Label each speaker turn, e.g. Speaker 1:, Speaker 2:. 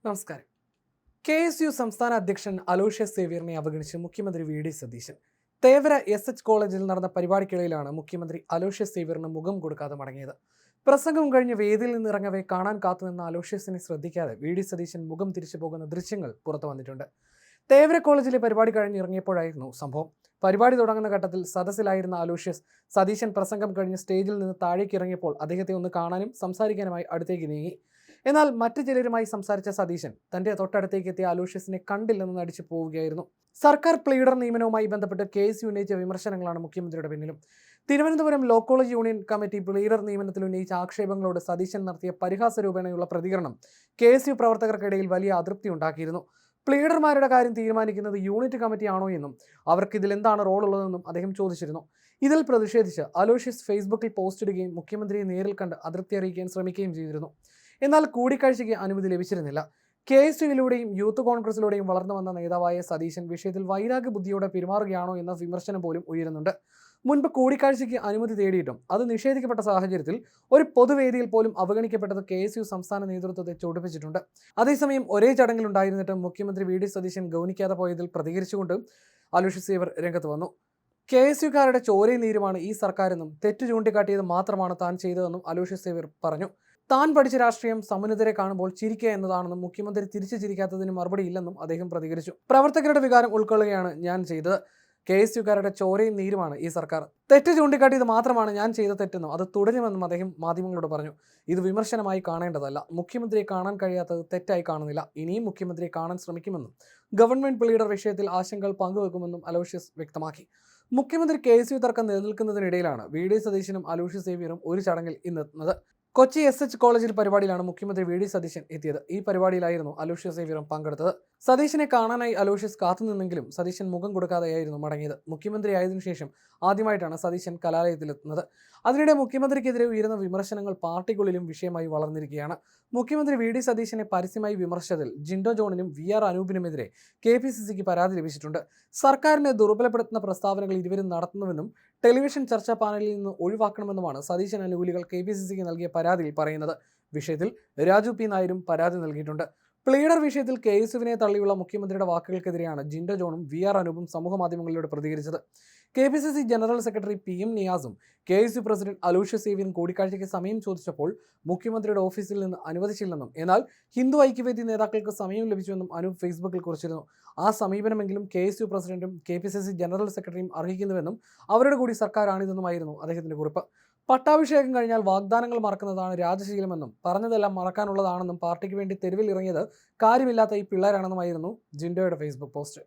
Speaker 1: നമസ്കാരം. KSU സംസ്ഥാന അധ്യക്ഷൻ അലോഷ്യസ് സേവ്യറിനെ അവഗണിച്ച് മുഖ്യമന്ത്രി VD സതീശൻ. തേവര SH കോളേജിൽ നടന്ന പരിപാടിക്കിടയിലാണ് മുഖ്യമന്ത്രി അലോഷ്യസ് സേവ്യറിന് മുഖം കൊടുക്കാതെ മടങ്ങിയത്. പ്രസംഗം കഴിഞ്ഞ് വേദിയിൽ നിന്നിറങ്ങവെ കാണാൻ കാത്തുനിന്ന അലോഷ്യസിനെ ശ്രദ്ധിക്കാതെ VD സതീശൻ മുഖം തിരിച്ചു പോകുന്ന ദൃശ്യങ്ങൾ പുറത്തു വന്നിട്ടുണ്ട്. തേവര കോളേജിലെ പരിപാടി കഴിഞ്ഞിറങ്ങിയപ്പോഴായിരുന്നു സംഭവം. പരിപാടി തുടങ്ങുന്ന ഘട്ടത്തിൽ സദസ്സിലായിരുന്ന അലോഷ്യസ് സതീശൻ പ്രസംഗം കഴിഞ്ഞ് സ്റ്റേജിൽ നിന്ന് താഴേക്ക് ഇറങ്ങിയപ്പോൾ അദ്ദേഹത്തെ ഒന്ന് കാണാനും സംസാരിക്കാനുമായി അടുത്തേക്ക് നീങ്ങി. എന്നാൽ മറ്റു ചിലരുമായി സംസാരിച്ച സതീശൻ തന്റെ തൊട്ടടുത്തേക്ക് എത്തിയ അലോഷ്യസിനെ കണ്ടില്ലെന്ന് നടിച്ചു പോവുകയായിരുന്നു. സർക്കാർ പ്ലീഡർ നിയമനവുമായി ബന്ധപ്പെട്ട് KSU ഉന്നയിച്ച വിമർശനങ്ങളാണ് മുഖ്യമന്ത്രിയുടെ പിന്നിലും. Thiruvananthapuram law college union committee pleader നിയമനത്തിൽ ഉന്നയിച്ച ആക്ഷേപങ്ങളോട് സതീശൻ നടത്തിയ പരിഹാസ രൂപേണയുള്ള പ്രതികരണം KSU പ്രവർത്തകർക്കിടയിൽ വലിയ അതൃപ്തി ഉണ്ടാക്കിയിരുന്നു. പ്ലീഡർമാരുടെ കാര്യം തീരുമാനിക്കുന്നത് യൂണിറ്റ് കമ്മിറ്റിയാണോ എന്നും അവർക്ക് ഇതിൽ എന്താണ് റോൾ ഉള്ളതെന്നും അദ്ദേഹം ചോദിച്ചിരുന്നു. ഇതിൽ പ്രതിഷേധിച്ച് അലോഷ്യസ് ഫേസ്ബുക്കിൽ പോസ്റ്റ് ഇടുകയും മുഖ്യമന്ത്രിയെ നേരിൽ കണ്ട് അതൃപ്തി അറിയിക്കാൻ ശ്രമിക്കുകയും ചെയ്തിരുന്നു. എന്നാൽ കൂടിക്കാഴ്ചയ്ക്ക് അനുമതി ലഭിച്ചിരുന്നില്ല. KSUയിലൂടെയും യൂത്ത് കോൺഗ്രസിലൂടെയും വളർന്നു വന്ന നേതാവായ സതീശൻ വിഷയത്തിൽ വൈരാഗ്യ ബുദ്ധിയോടെ പെരുമാറുകയാണോ എന്ന വിമർശനം പോലും ഉയരുന്നുണ്ട്. മുൻപ് കൂടിക്കാഴ്ചയ്ക്ക് അനുമതി തേടിയിട്ടും അത് നിഷേധിക്കപ്പെട്ട സാഹചര്യത്തിൽ ഒരു പൊതുവേദിയിൽ പോലും അവഗണിക്കപ്പെട്ടത് KSU സംസ്ഥാന നേതൃത്വത്തെ ചൊടിപ്പിച്ചിട്ടുണ്ട്. അതേസമയം ഒരേ ചടങ്ങിലുണ്ടായിരുന്നിട്ടും മുഖ്യമന്ത്രി VD സതീശൻ ഗൗനിക്കാതെ പോയതിൽ പ്രതികരിച്ചുകൊണ്ട് അലോഷ്യസ് സേവ്യർ രംഗത്ത് വന്നു. KSUക്കാരുടെ ചോരയും നീരുമാണ് ഈ സർക്കാരെന്നും തെറ്റു ചൂണ്ടിക്കാട്ടിയത് മാത്രമാണ് താൻ ചെയ്തതെന്നും അലോഷ്യസ് സേവ്യർ പറഞ്ഞു. താൻ പഠിച്ച രാഷ്ട്രീയം സമുന്നതരെ കാണുമ്പോൾ ചിരിക്കുക എന്നതാണെന്നും മുഖ്യമന്ത്രി തിരിച്ചു ചിരിക്കാത്തതിന് മറുപടി ഇല്ലെന്നും അദ്ദേഹം പ്രതികരിച്ചു. പ്രവർത്തകരുടെ വികാരം ഉൾക്കൊള്ളുകയാണ് ഞാൻ ചെയ്തത്. KSUക്കാരുടെ ചോരയും നീരുമാണ് ഈ സർക്കാർ. തെറ്റ് ചൂണ്ടിക്കാട്ടിയത് മാത്രമാണ് ഞാൻ ചെയ്ത തെറ്റെന്നും അത് തുടരുമെന്നും അദ്ദേഹം മാധ്യമങ്ങളോട് പറഞ്ഞു. ഇത് വിമർശനമായി കാണേണ്ടതല്ല. മുഖ്യമന്ത്രിയെ കാണാൻ കഴിയാത്തത് തെറ്റായി കാണുന്നില്ല. ഇനിയും മുഖ്യമന്ത്രിയെ കാണാൻ ശ്രമിക്കുമെന്നും ഗവൺമെന്റ് ലീഡർ വിഷയത്തിൽ ആശങ്കകൾ പങ്കുവെക്കുമെന്നും അലോഷ്യസ് വ്യക്തമാക്കി. മുഖ്യമന്ത്രി KSU തർക്കം നിലനിൽക്കുന്നതിനിടയിലാണ് VD സതീശനും അലോഷ്യസ് സേവ്യറും ഒരു ചടങ്ങിൽ ഇന്നെത്തുന്നത്. കൊച്ചി SH കോളേജിൽ പരിപാടിയിലാണ് മുഖ്യമന്ത്രി VD സതീശൻ എത്തിയത്. ഈ പരിപാടിയിലായിരുന്നു അലോഷ്യസ് സേവ്യറും പങ്കെടുത്തത്. സതീശനെ കാണാനായി അലോഷ്യസ് കാത്തുനിന്നെങ്കിലും സതീശൻ മുഖം കൊടുക്കാതെയായിരുന്നു മടങ്ങിയത്. മുഖ്യമന്ത്രിയായതിനു ശേഷം ആദ്യമായിട്ടാണ് സതീശൻ കലാലയത്തിലെത്തുന്നത്. അതിനിടെ മുഖ്യമന്ത്രിക്കെതിരെ ഉയരുന്ന വിമർശനങ്ങൾ പാർട്ടിക്കുള്ളിലും വിഷയമായി വളർന്നിരിക്കുകയാണ്. മുഖ്യമന്ത്രി VD സതീശനെ പരസ്യമായി വിമർശിച്ചതിൽ ജിൻഡോ ജോണിനും VR അനൂപിനുമെതിരെ KPCCക്ക് പരാതി ലഭിച്ചിട്ടുണ്ട്. സർക്കാരിനെ ദുർബലപ്പെടുത്തുന്ന പ്രസ്താവനകൾ ഇരുവരും നടത്തുന്നുവെന്നും ടെലിവിഷൻ ചർച്ചാ പാനലിൽ നിന്ന് ഒഴിവാക്കണമെന്നുമാണ് സതീശൻ അനുകൂലികൾ KPCCക്ക് നൽകിയ പരാതിയിൽ പറയുന്നത്. വിഷയത്തിൽ രാജു P നായരും പരാതി നൽകിയിട്ടുണ്ട്. പ്ലീഡർ വിഷയത്തിൽ KSUവിനെ തള്ളിയുള്ള മുഖ്യമന്ത്രിയുടെ വാക്കുകൾക്കെതിരെയാണ് ജിൻഡോ ജോണും VR അനൂപും സമൂഹമാധ്യമങ്ങളിലൂടെ പ്രതികരിച്ചത്. KPCC ജനറൽ സെക്രട്ടറി PM നിയാസും KSU പ്രസിഡന്റ് അലോഷ്യസ് സേവ്യറും കൂടിക്കാഴ്ചയ്ക്ക് സമയം ചോദിച്ചപ്പോൾ മുഖ്യമന്ത്രിയുടെ ഓഫീസിൽ നിന്ന് അനുവദിച്ചില്ലെന്നും എന്നാൽ ഹിന്ദു ഐക്യവേദി നേതാക്കൾക്ക് സമയം ലഭിച്ചുവെന്നും അനൂപ് ഫേസ്ബുക്കിൽ കുറിച്ചിരുന്നു. ആ സമീപനമെങ്കിലും KSU പ്രസിഡന്റും KPCC ജനറൽ സെക്രട്ടറിയും അർഹിക്കുന്നുവെന്നും അവരുടെ കൂടി സർക്കാരാണിതെന്നുമായിരുന്നു അദ്ദേഹത്തിന്റെ കുറിപ്പ്. പട്ടാഭിഷേകം കഴിഞ്ഞാൽ വാഗ്ദാനങ്ങൾ മറക്കുന്നതാണ് രാജശീലമെന്നും പറഞ്ഞതെല്ലാം മറക്കാനുള്ളതാണെന്നും പാർട്ടിക്ക് വേണ്ടി തെരുവിൽ ഇറങ്ങിയത് കാര്യമില്ലാത്ത ഈ പിള്ളേരാണെന്നുമായിരുന്നു ജിൻഡോയുടെ ഫേസ്ബുക്ക് പോസ്റ്റ്.